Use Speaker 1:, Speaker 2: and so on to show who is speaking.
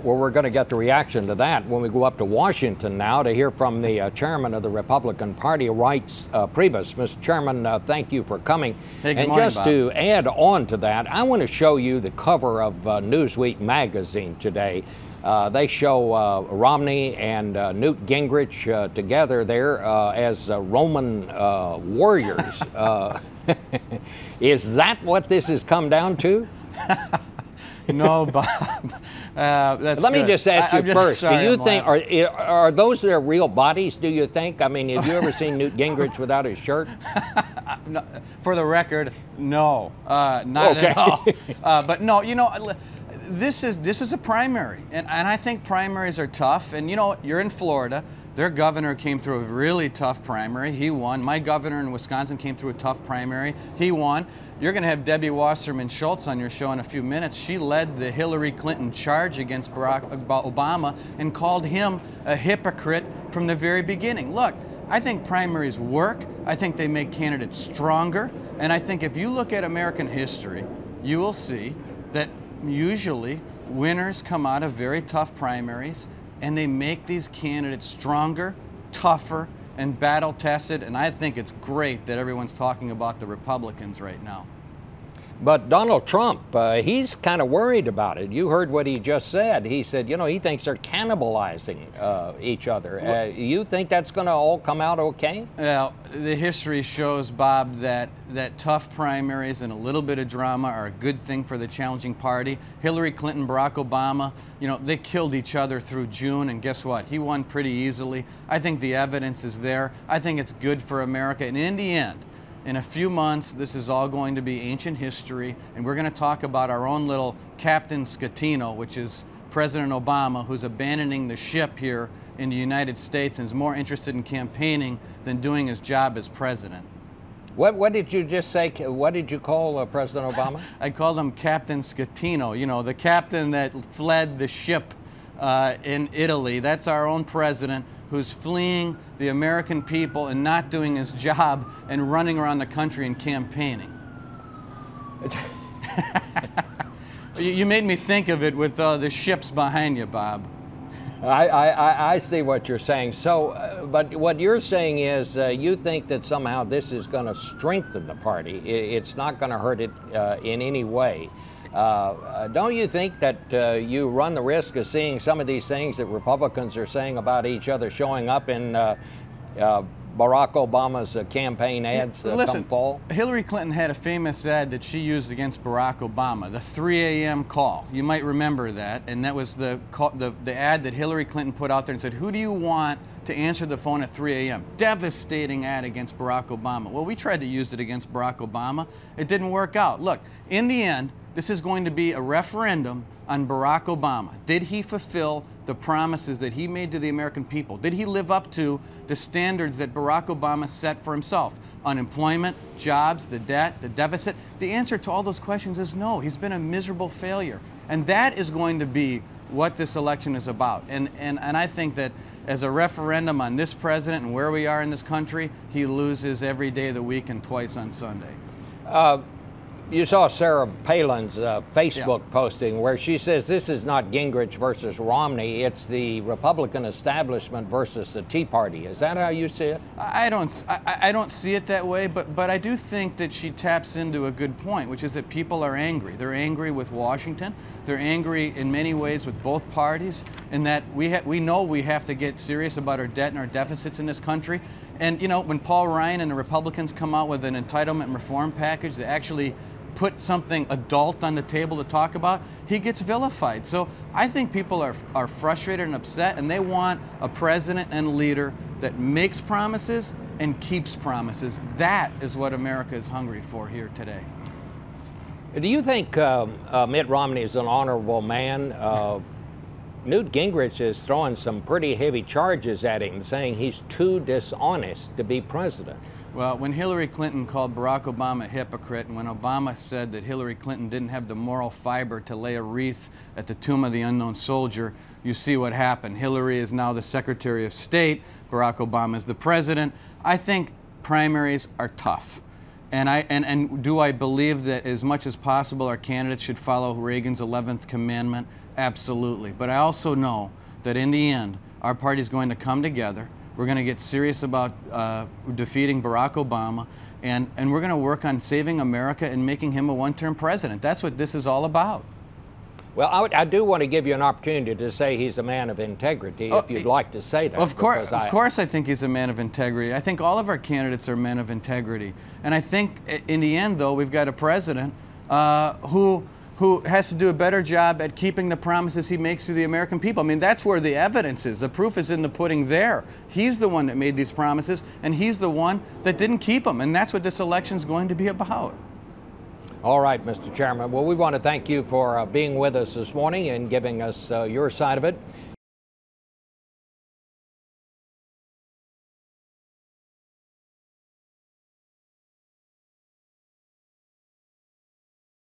Speaker 1: Well, we're going to get the reaction to that when we go up to Washington now to hear from the chairman of the Republican Party, Reince Priebus. Mr. Chairman, thank you for coming.
Speaker 2: Hey, good
Speaker 1: and
Speaker 2: morning,
Speaker 1: just
Speaker 2: Bob.
Speaker 1: to add on to that, I want to show you the cover of Newsweek magazine today. They show Romney and Newt Gingrich together there as Roman warriors. Is that what this has come down to?
Speaker 2: No, Bob. That's
Speaker 1: Let me
Speaker 2: good.
Speaker 1: just ask you first.
Speaker 2: Sorry,
Speaker 1: do you
Speaker 2: I'm
Speaker 1: think
Speaker 2: laughing.
Speaker 1: are those their real bodies? Do you think? I mean, have you ever seen Newt Gingrich without his shirt?
Speaker 2: No, for the record, no, not
Speaker 1: Okay.
Speaker 2: at all. But no, you know, this is a primary, and I think primaries are tough. And you know, you're in Florida. Their governor came through a really tough primary. He won. My governor in Wisconsin came through a tough primary. He won. You're going to have Debbie Wasserman Schultz on your show in a few minutes. She led the Hillary Clinton charge against Barack Obama and called him a hypocrite from the very beginning. Look, I think primaries work. I think they make candidates stronger. And I think if you look at American history, you will see that usually winners come out of very tough primaries, and they make these candidates stronger, tougher, and battle-tested. And I think it's great that everyone's talking about the Republicans right now.
Speaker 1: But Donald Trump, he's kind of worried about it. You heard what he just said. He said, you know, he thinks they're cannibalizing each other. You think that's going to all come out okay?
Speaker 2: Well, the history shows, Bob, that tough primaries and a little bit of drama are a good thing for the challenging party. Hillary Clinton, Barack Obama, you know, they killed each other through June, and guess what? He won pretty easily. I think the evidence is there. I think it's good for America. And in the end, in a few months, this is all going to be ancient history, and we're going to talk about our own little Captain Scatino, which is President Obama, who's abandoning the ship here in the United States and is more interested in campaigning than doing his job as president.
Speaker 1: What did you just say? What did you call President Obama?
Speaker 2: I called him Captain Scatino, you know, the captain that fled the ship in Italy. That's our own president, who's fleeing the American people and not doing his job and running around the country and campaigning. You made me think of it with the ships behind you, Bob.
Speaker 1: I see what you're saying. So, but what you're saying is you think that somehow this is going to strengthen the party. It's not going to hurt it in any way. Don't you think that you run the risk of seeing some of these things that Republicans are saying about each other showing up in Barack Obama's campaign ads come fall?
Speaker 2: Hillary Clinton had a famous ad that she used against Barack Obama, the 3 a.m. call. You might remember that, and that was the ad that Hillary Clinton put out there and said, who do you want to answer the phone at 3 a.m.? Devastating ad against Barack Obama. Well, we tried to use it against Barack Obama. It didn't work out. Look, in the end, this is going to be a referendum on Barack Obama. Did he fulfill the promises that he made to the American people? Did he live up to the standards that Barack Obama set for himself? Unemployment, jobs, the debt, the deficit? The answer to all those questions is no. He's been a miserable failure. And that is going to be what this election is about. And I think that as a referendum on this president and where we are in this country, he loses every day of the week and twice on Sunday.
Speaker 1: You saw Sarah Palin's Facebook posting where she says this is not Gingrich versus Romney, it's the Republican establishment versus the Tea Party. Is that how you see it?
Speaker 2: I don't see it that way, but I do think that she taps into a good point, which is that people are angry. They're angry with Washington. They're angry in many ways with both parties, and that we know we have to get serious about our debt and our deficits in this country. And you know, when Paul Ryan and the Republicans come out with an entitlement reform package that actually put something adult on the table to talk about, he gets vilified. So I think people are frustrated and upset, and they want a president and leader that makes promises and keeps promises. That is what America is hungry for here today.
Speaker 1: Do you think Mitt Romney is an honorable man? Newt Gingrich is throwing some pretty heavy charges at him, saying he's too dishonest to be president.
Speaker 2: Well, when Hillary Clinton called Barack Obama a hypocrite, and when Obama said that Hillary Clinton didn't have the moral fiber to lay a wreath at the tomb of the unknown soldier, you see what happened. Hillary is now the Secretary of State. Barack Obama is the president. I think primaries are tough. And do I believe that as much as possible our candidates should follow Reagan's 11th commandment? Absolutely. But I also know that in the end, our party is going to come together. We're going to get serious about defeating Barack Obama, and we're going to work on saving America and making him a one-term president. That's what this is all about.
Speaker 1: Well, I do want to give you an opportunity to say he's a man of integrity, if you'd like to say that.
Speaker 2: Of course I think he's a man of integrity. I think all of our candidates are men of integrity. And I think in the end, though, we've got a president who has to do a better job at keeping the promises he makes to the American people. I mean, that's where the evidence is. The proof is in the pudding there. He's the one that made these promises, and he's the one that didn't keep them. And that's what this election is going to be about.
Speaker 1: All right, Mr. Chairman. Well, we want to thank you for being with us this morning and giving us your side of it.